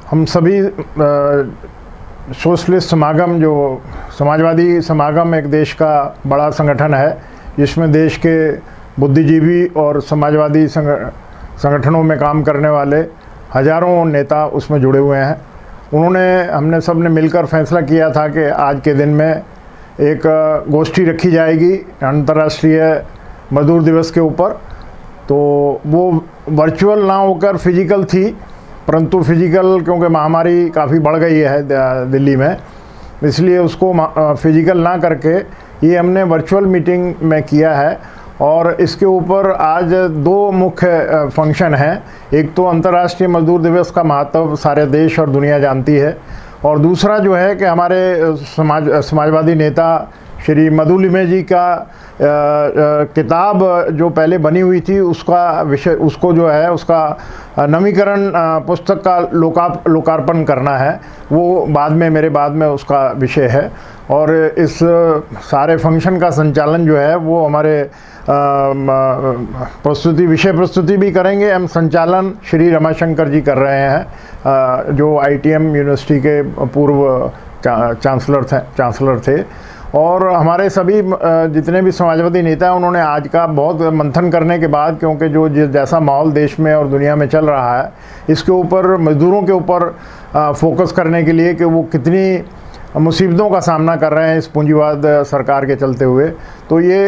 हम सभी सोशलिस्ट समागम, जो समाजवादी समागम एक देश का बड़ा संगठन है जिसमें देश के बुद्धिजीवी और समाजवादी संगठनों में काम करने वाले हजारों नेता उसमें जुड़े हुए हैं। हमने सब ने मिलकर फैसला किया था कि आज के दिन में एक गोष्ठी रखी जाएगी अंतर्राष्ट्रीय मजदूर दिवस के ऊपर। तो वो वर्चुअल ना होकर फिजिकल थी, परंतु फिजिकल क्योंकि महामारी काफ़ी बढ़ गई है दिल्ली में, इसलिए उसको फिजिकल ना करके ये हमने वर्चुअल मीटिंग में किया है। और इसके ऊपर आज दो मुख्य फंक्शन हैं। एक तो अंतर्राष्ट्रीय मजदूर दिवस का महत्व सारे देश और दुनिया जानती है, और दूसरा जो है कि हमारे समाजवादी नेता श्री मधुलिमे जी का किताब जो पहले बनी हुई थी उसका विषय, उसको जो है उसका नवीकरण पुस्तक का लोकार्पण करना है। वो मेरे बाद में उसका विषय है। और इस सारे फंक्शन का संचालन जो है वो हमारे विषय प्रस्तुति भी करेंगे। हम संचालन श्री रमाशंकर जी कर रहे हैं, जो ITM यूनिवर्सिटी के पूर्व चांसलर थे। और हमारे सभी जितने भी समाजवादी नेता हैं उन्होंने आज का बहुत मंथन करने के बाद, क्योंकि जो जैसा माहौल देश में और दुनिया में चल रहा है, इसके ऊपर मज़दूरों के ऊपर फोकस करने के लिए कि वो कितनी मुसीबतों का सामना कर रहे हैं इस पूंजीवाद सरकार के चलते हुए, तो ये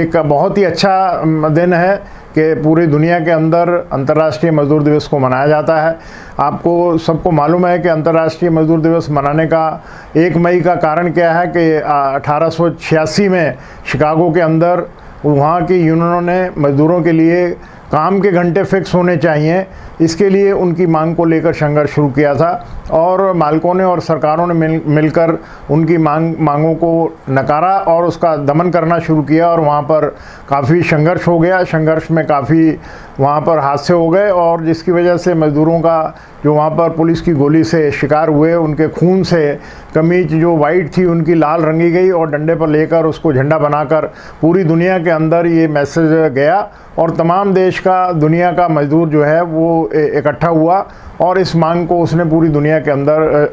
एक बहुत ही अच्छा दिन है कि पूरी दुनिया के अंदर अंतर्राष्ट्रीय मजदूर दिवस को मनाया जाता है। आपको सबको मालूम है कि अंतर्राष्ट्रीय मजदूर दिवस मनाने का 1 मई का कारण क्या है कि 1886 में शिकागो के अंदर वहाँ की यूनियनों ने मजदूरों के लिए काम के घंटे फिक्स होने चाहिए, इसके लिए उनकी मांग को लेकर संघर्ष शुरू किया था। और मालिकों ने और सरकारों ने मिलकर उनकी मांगों को नकारा और उसका दमन करना शुरू किया, और वहाँ पर काफ़ी संघर्ष हो गया। संघर्ष में काफ़ी वहाँ पर हादसे हो गए, और जिसकी वजह से मज़दूरों का जो वहाँ पर पुलिस की गोली से शिकार हुए, उनके खून से कमीज जो वाइट थी उनकी लाल रंगी गई, और डंडे पर लेकर उसको झंडा बनाकर पूरी दुनिया के अंदर ये मैसेज गया, और तमाम देश का दुनिया का मजदूर जो है वो इकट्ठा हुआ और इस मांग को उसने पूरी दुनिया के अंदर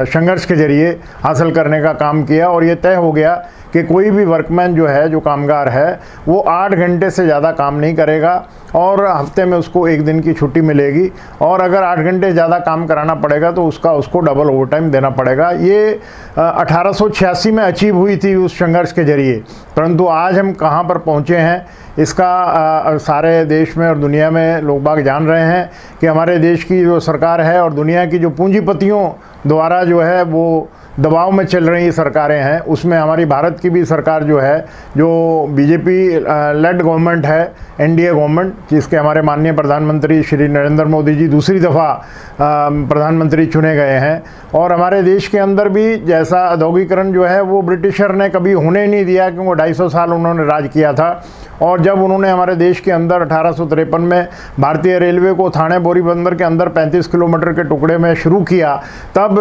संघर्ष के जरिए हासिल करने का काम किया। और ये तय हो गया कि कोई भी वर्कमैन जो है, जो कामगार है, वो 8 घंटे से ज़्यादा काम नहीं करेगा, और हफ्ते में उसको 1 दिन की छुट्टी मिलेगी, और अगर 8 घंटे ज़्यादा काम कराना पड़ेगा तो उसको डबल ओवरटाइम देना पड़ेगा। ये 1886 में अचीव हुई थी उस संघर्ष के जरिए, परंतु आज हम कहाँ पर पहुँचे हैं इसका सारे देश में और दुनिया में लोग बाग जान रहे हैं कि हमारे देश की जो सरकार है और दुनिया की जो पूंजीपतियों द्वारा जो है वो दबाव में चल रही सरकारें हैं, उसमें हमारी भारत की भी सरकार जो है, जो BJP लेड गवर्नमेंट है, NDA गवर्नमेंट, जिसके हमारे माननीय प्रधानमंत्री श्री नरेंद्र मोदी जी दूसरी दफ़ा प्रधानमंत्री चुने गए हैं। और हमारे देश के अंदर भी जैसा औद्योगिकरण जो है वो ब्रिटिशर ने कभी होने नहीं दिया, क्योंकि 250 साल उन्होंने राज किया था। और जब उन्होंने हमारे देश के अंदर 1853 में भारतीय रेलवे को थाने बोरी बंदर के अंदर 35 किलोमीटर के टुकड़े में शुरू किया, तब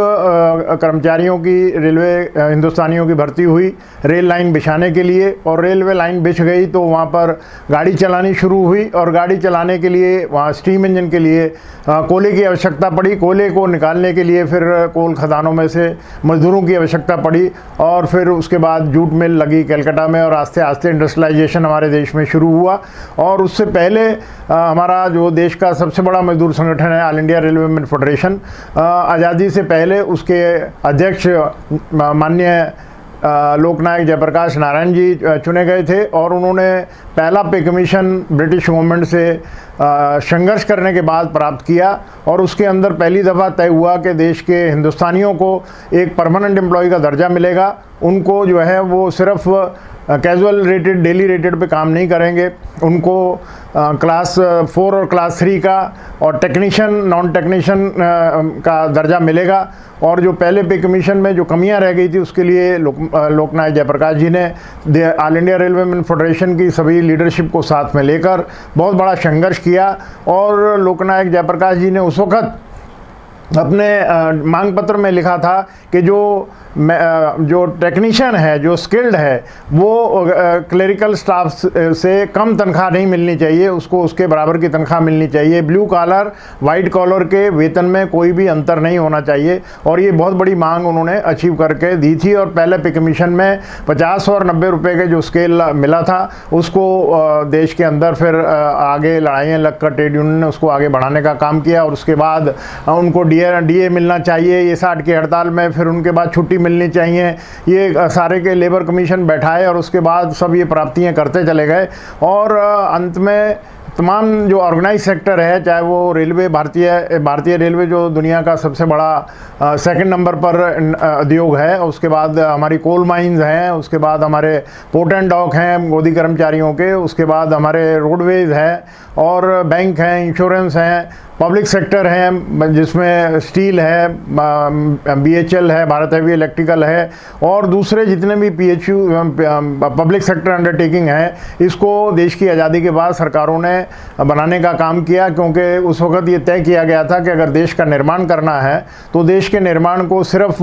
कर्मचारियों की रेलवे हिंदुस्तानियों की भर्ती हुई रेल लाइन बिछाने के लिए, और रेलवे लाइन बिछ गई तो वहाँ पर गाड़ी चलानी शुरू हुई, और गाड़ी चलाने के लिए वहाँ स्टीम इंजन के लिए कोयले की आवश्यकता पड़ी। कोयले को निकालने के लिए फिर कोल खदानों में से मजदूरों की आवश्यकता पड़ी, और फिर उसके बाद जूट मिल लगी कलकत्ता में, और आस्ते आस्ते इंडस्ट्रियलाइजेशन हमारे देश में शुरू हुआ। और उससे पहले हमारा जो देश का सबसे बड़ा मजदूर संगठन है all India railway man federation, आज़ादी से पहले उसके अध्यक्ष माननीय लोकनायक जयप्रकाश नारायण जी चुने गए थे, और उन्होंने पहला पे कमीशन ब्रिटिश गवर्नमेंट से संघर्ष करने के बाद प्राप्त किया। और उसके अंदर पहली दफ़ा तय हुआ कि देश के हिंदुस्तानियों को एक परमानेंट एम्प्लॉय का दर्जा मिलेगा। उनको जो है वो सिर्फ कैजुअल रेटेड, डेली रेटेड पे काम नहीं करेंगे, उनको क्लास 4 और क्लास 3 का और टेक्नीशियन, नॉन टेक्नीशियन का दर्जा मिलेगा। और जो पहले पे कमीशन में जो कमियां रह गई थी उसके लिए लोकनायक जयप्रकाश जी ने all India railway man federation की सभी लीडरशिप को साथ में लेकर बहुत बड़ा संघर्ष किया। और लोकनायक जयप्रकाश जी ने उस वक़्त अपने मांग पत्र में लिखा था कि जो टेक्नीशियन है, जो स्किल्ड है, वो क्लरिकल स्टाफ से कम तनख्वाह नहीं मिलनी चाहिए, उसको उसके बराबर की तनख्वाह मिलनी चाहिए। ब्लू कॉलर वाइट कॉलर के वेतन में कोई भी अंतर नहीं होना चाहिए, और ये बहुत बड़ी मांग उन्होंने अचीव करके दी थी। और पहले पे कमीशन में 50 और 90 रुपए के जो स्केल मिला था, उसको देश के अंदर फिर आगे लड़ाइयाँ लगकर ट्रेड यूनियन ने उसको आगे बढ़ाने का काम किया। और उसके बाद उनको डीए मिलना चाहिए, ये 60 की हड़ताल में, फिर उनके बाद छुट्टी मिलनी चाहिए, ये सारे के लेबर कमीशन बैठाए, और उसके बाद सब ये प्राप्तियां करते चले गए। और अंत में तमाम जो ऑर्गेनाइज सेक्टर है, चाहे वो रेलवे, भारतीय रेलवे जो दुनिया का सबसे बड़ा सेकंड नंबर पर उद्योग है, उसके बाद हमारी कोल माइंस हैं, उसके बाद हमारे पोर्ट एंड डॉक हैं गोदी कर्मचारियों के, उसके बाद हमारे रोडवेज हैं, और बैंक हैं, इंश्योरेंस हैं, पब्लिक सेक्टर हैं जिसमें स्टील है, BHEL है, भारत हेवी इलेक्ट्रिकल है, और दूसरे जितने भी PHU पब्लिक सेक्टर अंडरटेकिंग है, इसको देश की आज़ादी के बाद सरकारों ने बनाने का काम किया। क्योंकि उस वक़्त ये तय किया गया था कि अगर देश का निर्माण करना है तो देश के निर्माण को सिर्फ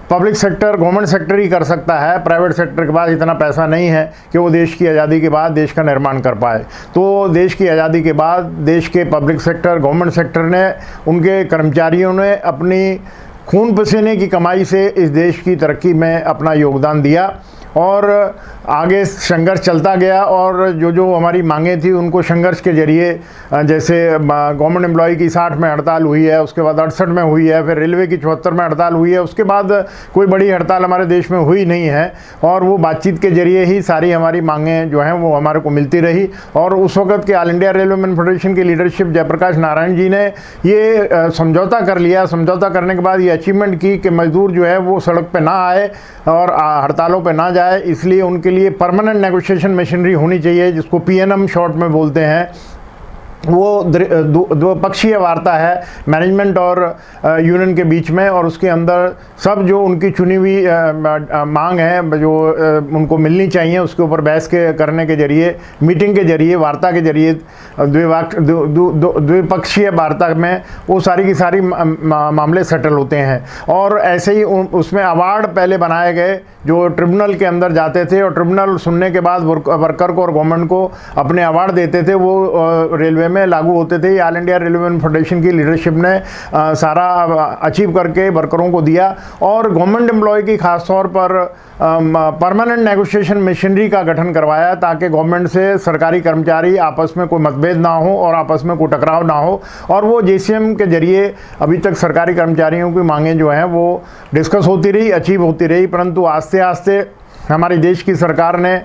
पब्लिक सेक्टर, गवर्नमेंट सेक्टर ही कर सकता है। प्राइवेट सेक्टर के पास इतना पैसा नहीं है कि वो देश की आज़ादी के बाद देश का निर्माण कर पाए। तो देश की आज़ादी के बाद देश के पब्लिक सेक्टर, गवर्नमेंट सेक्टर ने, उनके कर्मचारियों ने अपनी खून पसीने की कमाई से इस देश की तरक्की में अपना योगदान दिया, और आगे संघर्ष चलता गया। और जो हमारी मांगें थी उनको संघर्ष के जरिए, जैसे गवर्नमेंट एम्प्लॉय की 60 में हड़ताल हुई है, उसके बाद 68 में हुई है, फिर रेलवे की 74 में हड़ताल हुई है, उसके बाद कोई बड़ी हड़ताल हमारे देश में हुई नहीं है। और वो बातचीत के जरिए ही सारी हमारी मांगें जो हैं वो हमारे को मिलती रही। और उस वक्त के all India railway man federation की लीडरशिप जयप्रकाश नारायण जी ने ये समझौता कर लिया। समझौता करने के बाद ये अचीवमेंट की कि मजदूर जो है वो सड़क पर ना आए और हड़तालों पर ना जाए, इसलिए उनके लिए परमानेंट नेगोशिएशन मशीनरी होनी चाहिए, जिसको PNM शॉर्ट में बोलते हैं। वो द्विपक्षीय वार्ता है मैनेजमेंट और यूनियन के बीच में, और उसके अंदर सब जो उनकी चुनी हुई मांग है जो उनको मिलनी चाहिए, उसके ऊपर बहस करने के जरिए, मीटिंग के जरिए, वार्ता के जरिए, द्विपक्षीय वार्ता में वो सारी की सारी मामले सेटल होते हैं। और ऐसे ही उसमें अवार्ड पहले बनाए गए जो ट्रिब्यूनल के अंदर जाते थे, और ट्रिब्यूनल सुनने के बाद वर्कर को और गवर्नमेंट को अपने अवार्ड देते थे, वो रेलवे में लागू होते थे। All India railway man federation की लीडरशिप ने सारा अचीव करके वर्करों को दिया। और गवर्नमेंट एम्प्लॉय की खास तौर पर परमानेंट नेगोशिएशन मशीनरी का गठन करवाया, ताकि गवर्नमेंट से सरकारी कर्मचारी आपस में कोई मतभेद ना हो और आपस में कोई टकराव ना हो। और वो JCM के जरिए अभी तक सरकारी कर्मचारियों की मांगें जो हैं वो डिस्कस होती रही, अचीव होती रही। परंतु आस्ते आस्ते हमारे देश की सरकार ने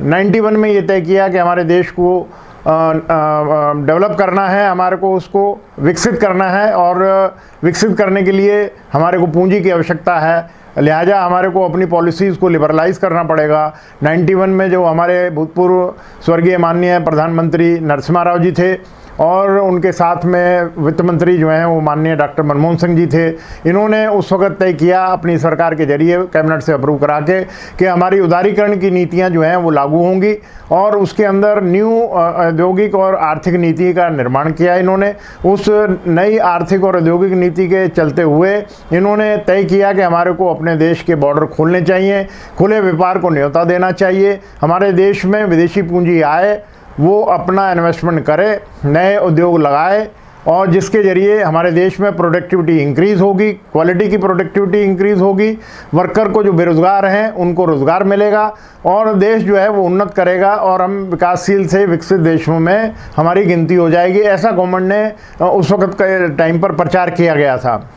91 में ये तय किया कि हमारे देश को डेवलप करना है, हमारे को उसको विकसित करना है, और विकसित करने के लिए हमारे को पूंजी की आवश्यकता है। लिहाजा हमारे को अपनी पॉलिसीज़ को लिबरलाइज़ करना पड़ेगा। 91 में जो हमारे भूतपूर्व स्वर्गीय माननीय प्रधानमंत्री नरसिम्हा राव जी थे, और उनके साथ में वित्त मंत्री जो हैं वो माननीय डॉक्टर मनमोहन सिंह जी थे, इन्होंने उस वक्त तय किया अपनी सरकार के जरिए कैबिनेट से अप्रूव करा के कि हमारी उदारीकरण की नीतियां जो हैं वो लागू होंगी, और उसके अंदर न्यू औद्योगिक और आर्थिक नीति का निर्माण किया इन्होंने। उस नई आर्थिक और औद्योगिक नीति के चलते हुए इन्होंने तय किया कि हमारे को अपने देश के बॉर्डर खोलने चाहिए, खुले व्यापार को न्योता देना चाहिए, हमारे देश में विदेशी पूंजी आए, वो अपना इन्वेस्टमेंट करे, नए उद्योग लगाए, और जिसके जरिए हमारे देश में प्रोडक्टिविटी इंक्रीज़ होगी, क्वालिटी की प्रोडक्टिविटी इंक्रीज़ होगी, वर्कर को जो बेरोज़गार हैं उनको रोज़गार मिलेगा, और देश जो है वो उन्नत करेगा, और हम विकासशील से विकसित देशों में हमारी गिनती हो जाएगी। ऐसा गवर्नमेंट ने उस वक्त के टाइम पर प्रचार किया गया था।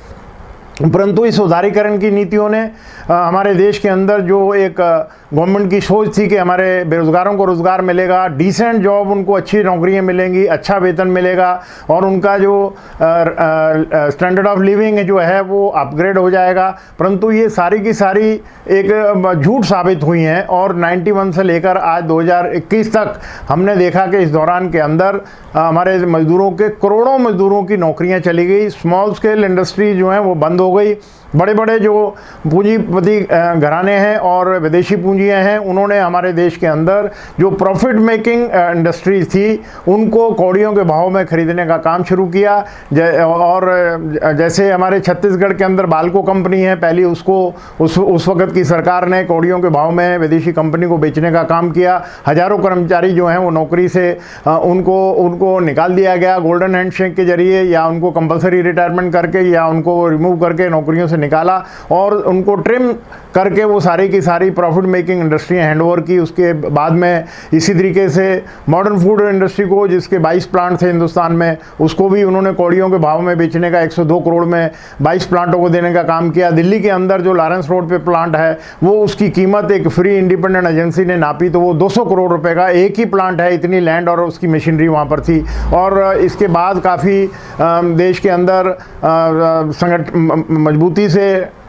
परंतु इस उदारीकरण की नीतियों ने हमारे देश के अंदर जो एक गवर्नमेंट की सोच थी कि हमारे बेरोज़गारों को रोज़गार मिलेगा, डिसेंट जॉब, उनको अच्छी नौकरियां मिलेंगी, अच्छा वेतन मिलेगा, और उनका जो स्टैंडर्ड ऑफ लिविंग जो है वो अपग्रेड हो जाएगा। परंतु ये सारी की सारी एक झूठ साबित हुई हैं, और 91 से लेकर आज 2021 तक हमने देखा कि इस दौरान के अंदर हमारे मज़दूरों के, करोड़ों मज़दूरों की नौकरियां चली गई, स्मॉल स्केल इंडस्ट्री जो हैं वो बंद हो गई, बड़े बड़े जो पूंजीपति घराने हैं और विदेशी पूंजी पूंजियां हैं, उन्होंने हमारे देश के अंदर जो प्रॉफिट मेकिंग इंडस्ट्रीज थी उनको कौड़ियों के भाव में खरीदने का काम शुरू किया। और जैसे हमारे छत्तीसगढ़ के अंदर बाल्को कंपनी है, पहले उसको उस वक्त की सरकार ने कौड़ियों के भाव में विदेशी कंपनी को बेचने का काम किया। हजारों कर्मचारी जो हैं वो नौकरी से उनको निकाल दिया गया गोल्डन हैंडशेक के जरिए, या उनको कंपलसरी रिटायरमेंट करके, या उनको रिमूव करके नौकरियों से निकाला और उनको ट्रिम करके वो सारी की सारी प्रॉफिट मेकिंग इंडस्ट्रियाँ हैंडओवर की। उसके बाद में इसी तरीके से मॉडर्न फूड इंडस्ट्री को, जिसके 22 प्लांट थे हिंदुस्तान में, उसको भी उन्होंने कौड़ियों के भाव में बेचने का 102 करोड़ में 22 प्लांटों को देने का काम किया। दिल्ली के अंदर जो लॉरेंस रोड पे प्लांट है वो उसकी कीमत एक फ्री इंडिपेंडेंट एजेंसी ने नापी तो वो 200 करोड़ रुपए का एक ही प्लांट है, इतनी लैंड और उसकी मशीनरी वहाँ पर थी। और इसके बाद काफ़ी देश के अंदर मजबूती से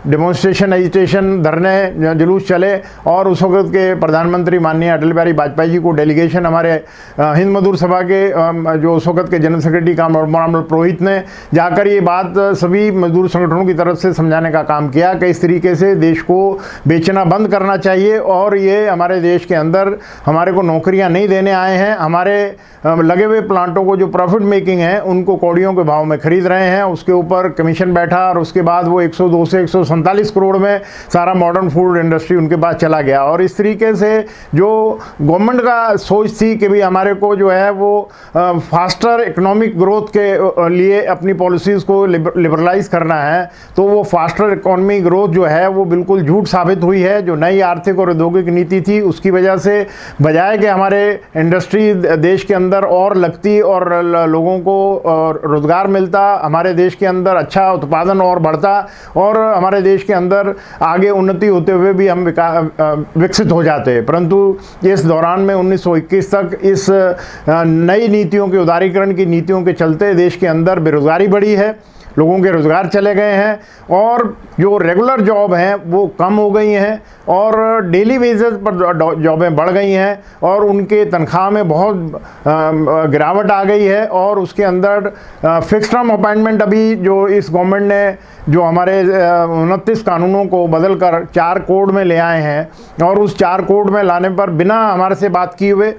डेमोन्स्ट्रेशन, एजिटेशन, धरने, जुलूस चले और उस वक्त के प्रधानमंत्री माननीय अटल बिहारी वाजपेयी जी को डेलीगेशन हमारे हिंद मजदूर सभा के जो उस वक्त के जनरल सेक्रेटरी कामराम पुरोहित ने जाकर ये बात सभी मजदूर संगठनों की तरफ से समझाने का काम किया कि इस तरीके से देश को बेचना बंद करना चाहिए और ये हमारे देश के अंदर हमारे को नौकरियाँ नहीं देने आए हैं, हमारे लगे हुए प्लांटों को जो प्रॉफिट मेकिंग है उनको कौड़ियों के भाव में खरीद रहे हैं। उसके ऊपर कमीशन बैठा और उसके बाद वो 102 से 147 करोड़ में सारा मॉडर्न फूड इंडस्ट्री उनके पास चला गया। और इस तरीके से जो गवर्नमेंट का सोच थी कि भाई हमारे को जो है वो फास्टर इकोनॉमिक ग्रोथ के लिए अपनी पॉलिसीज़ को लिबरलाइज करना है, तो वो फास्टर इकोनॉमिक ग्रोथ जो है वो बिल्कुल झूठ साबित हुई है। जो नई आर्थिक और औद्योगिक नीति थी उसकी वजह से बजाय कि हमारे इंडस्ट्री देश के अंदर और लगती और लोगों को रोजगार मिलता, हमारे देश के अंदर अच्छा उत्पादन और बढ़ता और हमारे देश के अंदर आगे उन्नति होते हुए भी हम विकसित हो जाते। परंतु इस दौरान में 1921 तक इस नई नीतियों के, उदारीकरण की नीतियों के चलते देश के अंदर बेरोजगारी बढ़ी है, लोगों के रोज़गार चले गए हैं और जो रेगुलर जॉब हैं वो कम हो गई हैं और डेली बेसिस पर जॉबें बढ़ गई हैं और उनके तनख्वाह में बहुत गिरावट आ गई है। और उसके अंदर फिक्स टर्म अपॉइंटमेंट अभी जो इस गवर्नमेंट ने जो हमारे 29 कानूनों को बदलकर 4 कोड में ले आए हैं और उस 4 कोड में लाने पर बिना हमारे से बात किए हुए,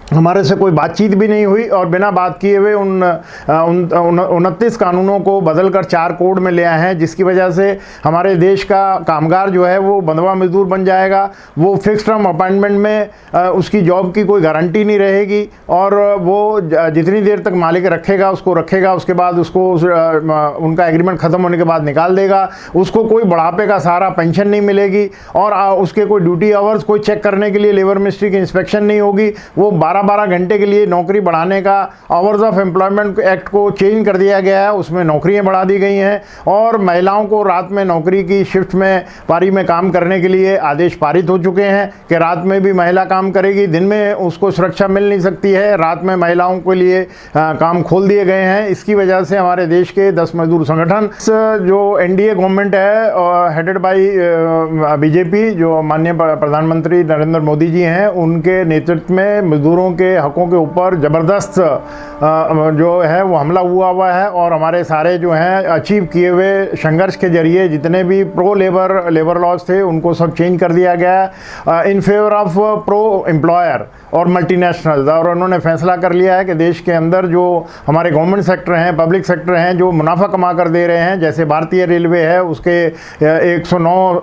हमारे से कोई बातचीत भी नहीं हुई और बिना बात किए हुए उन 29 कानूनों को बदलकर 4 कोड में ले आए हैं, जिसकी वजह से हमारे देश का कामगार जो है वो बंधवा मजदूर बन जाएगा। वो फिक्स टर्म अपॉइंटमेंट में उसकी जॉब की कोई गारंटी नहीं रहेगी और वो जितनी देर तक मालिक रखेगा उसको रखेगा, उसके बाद उसको उनका एग्रीमेंट ख़त्म होने के बाद निकाल देगा। उसको कोई बुढ़ापे का सहारा पेंशन नहीं मिलेगी और उसके कोई ड्यूटी आवर्स कोई चेक करने के लिए लेबर मिनिस्ट्री की इंस्पेक्शन नहीं होगी। वो 12 घंटे के लिए नौकरी बढ़ाने का आवर्स ऑफ एम्प्लॉयमेंट एक्ट को चेंज कर दिया गया है, उसमें नौकरियां बढ़ा दी गई हैं और महिलाओं को रात में नौकरी की शिफ्ट में पारी में काम करने के लिए आदेश पारित हो चुके हैं कि रात में भी महिला काम करेगी, दिन में उसको सुरक्षा मिल नहीं सकती है, रात में महिलाओं के लिए काम खोल दिए गए हैं। इसकी वजह से हमारे देश के 10 मजदूर संगठन, जो एनडीए गवर्नमेंट है हेडेड बाई बीजेपी, जो माननीय प्रधानमंत्री नरेंद्र मोदी जी हैं, उनके नेतृत्व में मजदूरों के हकों के ऊपर ज़बरदस्त जो है वो हमला हुआ है और हमारे सारे जो हैं अचीव किए हुए संघर्ष के जरिए जितने भी प्रो लेबर लॉज थे उनको सब चेंज कर दिया गया in favour of pro employer और मल्टीनेशनल। और उन्होंने फैसला कर लिया है कि देश के अंदर जो हमारे गवर्नमेंट सेक्टर हैं, पब्लिक सेक्टर हैं, जो मुनाफा कमा कर दे रहे हैं, जैसे भारतीय रेलवे है उसके 109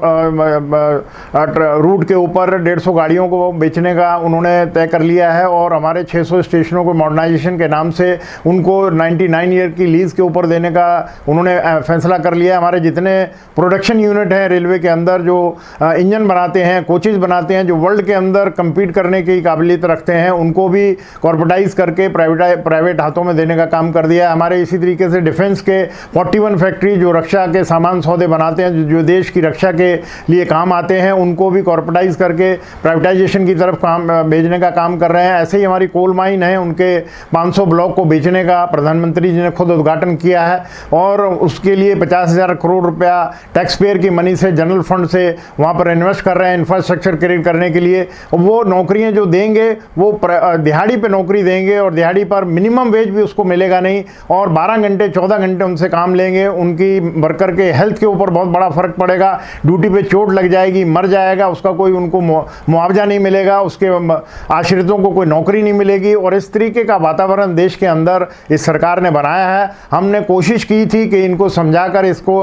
रूट के ऊपर 150 गाड़ियों को बेचने का उन्होंने तय कर लिया है और हमारे 600 स्टेशनों को मॉडर्नाइजेशन के नाम से उनको 99 ईयर की लीज के ऊपर देने का उन्होंने फैसला कर लिया है। हमारे जितने प्रोडक्शन यूनिट हैं रेलवे के अंदर, जो इंजन बनाते हैं, कोचेज़ बनाते हैं, जो वर्ल्ड के अंदर कम्पीट करने की काबिलियत रखते हैं, उनको भी कॉर्पोरेटाइज करके प्राइवेट हाथों में देने का काम कर दिया है। हमारे इसी तरीके से डिफेंस के 41 फैक्ट्री जो रक्षा के सामान सौदे बनाते हैं, जो देश की रक्षा के लिए काम आते हैं, उनको भी कॉर्पोरेटाइज करके प्राइवेटाइजेशन की तरफ काम भेजने का काम कर रहे हैं। ऐसे ही हमारी कोल माइन है, उनके 500 ब्लॉक को बेचने का प्रधानमंत्री जी ने खुद उद्घाटन किया है और उसके लिए 50,000 करोड़ रुपया टैक्स पेयर की मनी से, जनरल फंड से वहाँ पर इन्वेस्ट कर रहे हैं इंफ्रास्ट्रक्चर क्रिएट करने के लिए। वो नौकरियाँ जो देंगे वो दिहाड़ी पे नौकरी देंगे और दिहाड़ी पर मिनिमम वेज भी उसको मिलेगा नहीं, और 12 घंटे 14 घंटे उनसे काम लेंगे। उनकी वर्कर के हेल्थ के ऊपर बहुत बड़ा फर्क पड़ेगा, ड्यूटी पे चोट लग जाएगी, मर जाएगा, उसका कोई उनको मुआवजा नहीं मिलेगा, उसके आश्रितों को कोई नौकरी नहीं मिलेगी। और इस तरीके का वातावरण देश के अंदर इस सरकार ने बनाया है। हमने कोशिश की थी कि इनको समझाकर इसको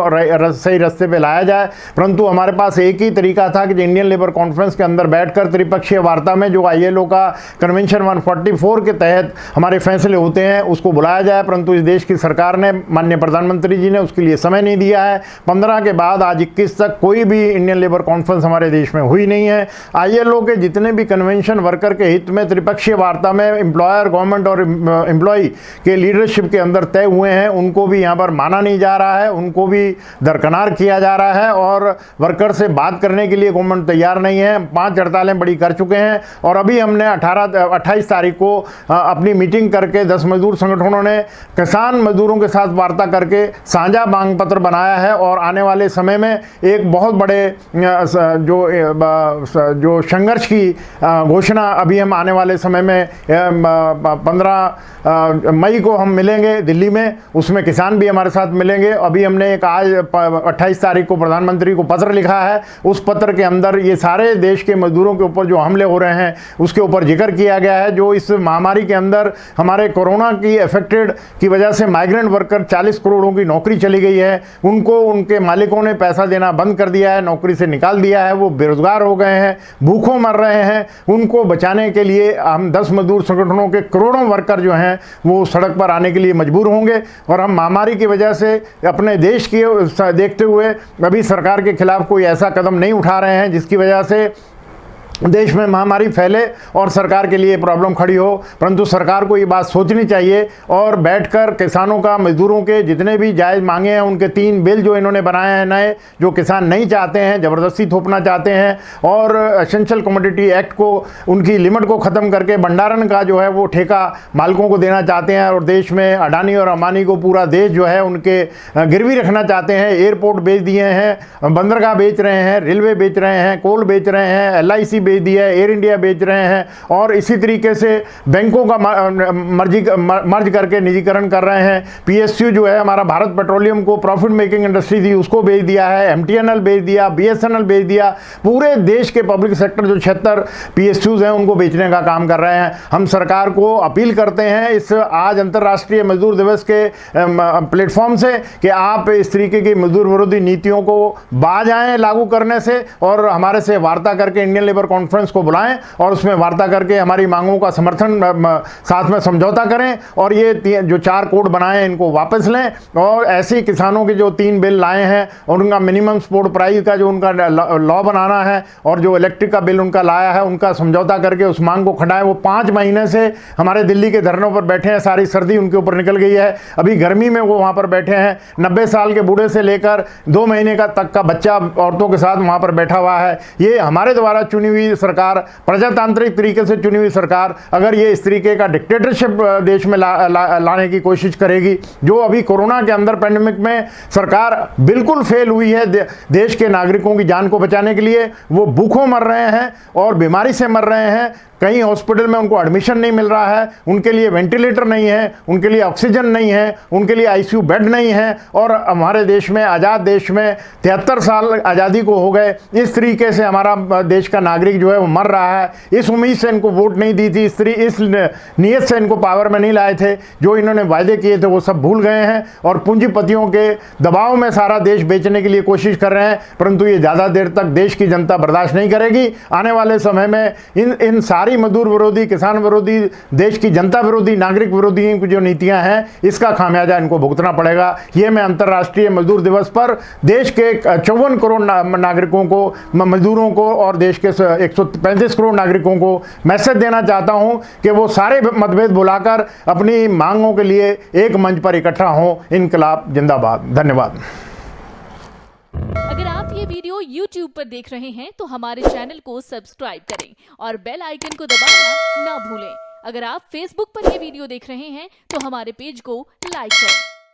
सही रास्ते पे लाया जाए, परंतु हमारे पास एक ही तरीका था कि इंडियन लेबर कॉन्फ्रेंस के अंदर बैठकर त्रिपक्षीय वार्ता में जो ILO का कन्वेंशन 144 के तहत हमारे फैसले होते हैं उसको बुलाया जाए, परंतु इस देश की सरकार ने, माननीय प्रधानमंत्री जी ने उसके लिए समय नहीं दिया है। 15 के बाद आज 21 तक कोई भी इंडियन लेबर कॉन्फ्रेंस हमारे देश में हुई नहीं है। ILO के जितने भी कन्वेंशन वर्कर के हित में त्रिपक्षीय वार्ता में एम्प्लॉयर, गवर्नमेंट और एम्प्लॉय के लीडरशिप के अंदर तय हुए हैं, उनको भी यहाँ पर माना नहीं जा रहा है, उनको भी दरकिनार किया जा रहा है और वर्कर से बात करने के लिए गवर्नमेंट तैयार नहीं है। 5 हड़तालें बड़ी कर चुके हैं और अभी हमने 28 तारीख को अपनी मीटिंग करके 10 मजदूर संगठनों ने किसान मजदूरों के साथ वार्ता करके साझा मांग पत्र बनाया है और आने वाले समय में एक बहुत बड़े जो संघर्ष की घोषणा अभी हम आने वाले समय में 15 मई को हम मिलेंगे दिल्ली में, उसमें किसान भी हमारे साथ मिलेंगे। अभी हमने एक आज 28 तारीख को प्रधानमंत्री को पत्र लिखा है, उस पत्र के अंदर ये सारे देश के मजदूरों के ऊपर जो हमले हो रहे हैं उसके ऊपर जिक्र किया गया है। जो इस महामारी के अंदर हमारे कोरोना की अफेक्टेड की वजह से माइग्रेंट वर्कर 40 करोड़ों की नौकरी चली गई है, उनको उनके मालिकों ने पैसा देना बंद कर दिया है, नौकरी से निकाल दिया है, वो बेरोजगार हो गए हैं, भूखों मर रहे हैं। उनको बचाने के लिए हम 10 मजदूर संगठनों के करोड़ों वर्कर जो हैं वो सड़क पर आने के लिए मजबूर होंगे और हम महामारी की वजह से अपने देश की देखते हुए अभी सरकार के खिलाफ कोई ऐसा कदम नहीं उठा रहे हैं जिसकी वजह से देश में महामारी फैले और सरकार के लिए प्रॉब्लम खड़ी हो। परंतु सरकार को ये बात सोचनी चाहिए और बैठकर किसानों का, मजदूरों के जितने भी जायज़ मांगे हैं, उनके 3 बिल जो इन्होंने बनाए हैं नए, जो किसान नहीं चाहते हैं, ज़बरदस्ती थोपना चाहते हैं, और एसेंशियल कमोडिटी एक्ट को, उनकी लिमिट को ख़त्म करके भंडारण का जो है वो ठेका मालिकों को देना चाहते हैं और देश में अडानी और अंबानी को पूरा देश जो है उनके गिरवी रखना चाहते हैं। एयरपोर्ट बेच दिए हैं, बंदरगाह बेच रहे हैं, रेलवे बेच रहे हैं, कोल बेच रहे हैं, LIC बेच दिया है, एयर इंडिया बेच रहे हैं और इसी तरीके से बैंकों का मर्ज करके निजीकरण कर रहे हैं। PSU जो है हमारा भारत पेट्रोलियम को प्रॉफिट मेकिंग इंडस्ट्री थी उसको बेच दिया है, MTNL बेच दिया, BSNL बेच दिया। पूरे देश के पब्लिक सेक्टर जो 76 PSUs हैं उनको बेचने का काम कर रहे हैं। हम सरकार को अपील करते हैं इस आज अंतर्राष्ट्रीय मजदूर दिवस के प्लेटफॉर्म से कि आप इस तरीके की मजदूर विरोधी नीतियों को बाज आएं लागू करने से और हमारे से वार्ता करके इंडियन लेबर कॉन्फ्रेंस को बुलाएं और उसमें वार्ता करके हमारी मांगों का समर्थन साथ में समझौता करें और ये जो 4 कोड बनाए इनको वापस लें और ऐसे किसानों के जो 3 बिल लाए हैं और उनका मिनिमम सपोर्ट प्राइस का जो उनका लॉ बनाना है और जो इलेक्ट्रिक का बिल उनका लाया है उनका समझौता करके उस मांग को खटाएं। वो 5 महीने से हमारे दिल्ली के धरनों पर बैठे हैं, सारी सर्दी उनके ऊपर निकल गई है, अभी गर्मी में वो वहाँ पर बैठे हैं। 90 साल के बूढ़े से लेकर 2 महीने तक का बच्चा औरतों के साथ वहाँ पर बैठा हुआ है। ये हमारे द्वारा चुनी हुई सरकार, प्रजातांत्रिक तरीके से चुनी हुई सरकार, अगर ये इस तरीके का डिक्टेटरशिप देश में लाने की कोशिश करेगी, जो अभी कोरोना के अंदर पैंडेमिक में सरकार बिल्कुल फेल हुई है देश के नागरिकों की जान को बचाने के लिए, वो भूखों मर रहे हैं और बीमारी से मर रहे हैं। कहीं हॉस्पिटल में उनको एडमिशन नहीं मिल रहा है, उनके लिए वेंटिलेटर नहीं है, उनके लिए ऑक्सीजन नहीं है, उनके लिए ICU बेड नहीं है और हमारे देश में, आज़ाद देश में 73 साल आज़ादी को हो गए, इस तरीके से हमारा देश का नागरिक जो है वो मर रहा है। इस उम्मीद से इनको वोट नहीं दी थी, इस नीयत से इनको पावर में नहीं लाए थे, जो इन्होंने वायदे किए थे वो सब भूल गए हैं और पूंजीपतियों के दबाव में सारा देश बेचने के लिए कोशिश कर रहे हैं। परंतु ये ज़्यादा देर तक देश की जनता बर्दाश्त नहीं करेगी। आने वाले समय में इन सारी मजदूर विरोधी, किसान विरोधी, देश की जनता विरोधी, नागरिक विरोधी की जो नीतियां हैं इसका खामियाजा इनको भुगतना पड़ेगा। ये मैं अंतर्राष्ट्रीय मजदूर दिवस पर देश के 54 करोड़ नागरिकों को, मजदूरों को और देश के 135 करोड़ नागरिकों को मैसेज देना चाहता हूं कि वो सारे मतभेद भुलाकर अपनी मांगों के लिए एक मंच पर इकट्ठा हों। इनकलाब जिंदाबाद। धन्यवाद। अगर आप ये वीडियो YouTube पर देख रहे हैं तो हमारे चैनल को सब्सक्राइब करें और बेल आइकन को दबाना ना भूलें। अगर आप Facebook पर यह वीडियो देख रहे हैं तो हमारे पेज को लाइक करें